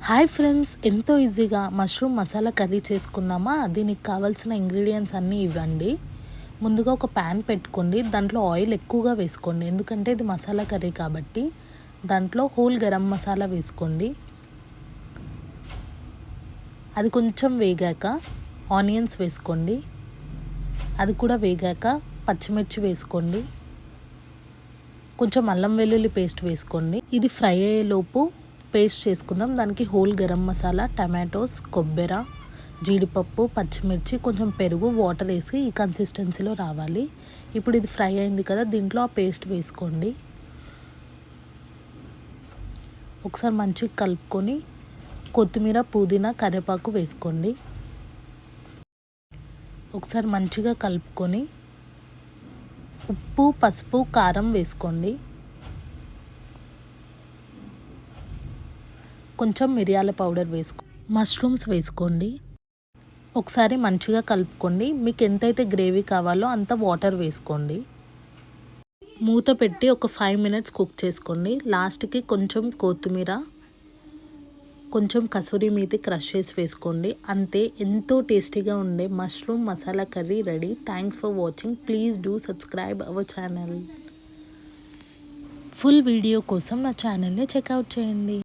Hi friends, ఎంతో ఈజీగా mushroom masala curry చేసుకుందామా. దీనికి కావాల్సిన ఇంగ్రీడియంట్స్ అన్నీ ఇవ్వండి. ముందుగా ఒక ప్యాన్ పెట్టుకోండి, దాంట్లో ఆయిల్ ఎక్కువగా వేసుకోండి, ఎందుకంటే ఇది మసాలా కర్రీ కాబట్టి. దాంట్లో హోల్ గరం మసాలా వేసుకోండి. అది కొంచెం వేగాక ఆనియన్స్ వేసుకోండి. అది కూడా వేగాక పచ్చిమిర్చి వేసుకోండి. కొంచెం అల్లం వెల్లుల్లి పేస్ట్ వేసుకోండి. ఇది ఫ్రై అయ్యేలోపు పేస్ట్ చేసుకుందాం. దానికి హోల్ గరం మసాలా, టమాటోస్, కొబ్బరి, జీడిపప్పు, పచ్చిమిర్చి, కొంచెం పెరుగు, వాటర్ వేసి ఈ కన్సిస్టెన్సీలో రావాలి. ఇప్పుడు ఇది ఫ్రై అయింది కదా, దీంట్లో ఆ పేస్ట్ వేసుకోండి. ఒకసారి మంచిగా కలుపుకొని కొత్తిమీర, పుదీనా, కరివేపాకు వేసుకోండి. ఒకసారి మంచిగా కలుపుకొని ఉప్పు, పసుపు, కారం వేసుకోండి. కొంచెం మిరియాల పౌడర్ మష్రూమ్స్ వేసుకోండి. ఒకసారి మంచిగా కలుపుకోండి. మీకు ఎంతైతే గ్రేవీ కావాలో అంత వాటర్ వేసుకోండి. మూత పెట్టి ఒక 5 మినిట్స్ కుక్ చేసుకోండి. లాస్ట్కి కొంచెం కొత్తిమీర, కొంచెం కసూరి మేతి క్రష్ చేసి వేసుకోండి. అంతే, ఎంతో టేస్టీగా ఉండే mushroom masala curry ready. Thanks for watching. Please do subscribe our channel. Full video కోసం నా ఛానల్ని చెక్అవుట్ చేయండి.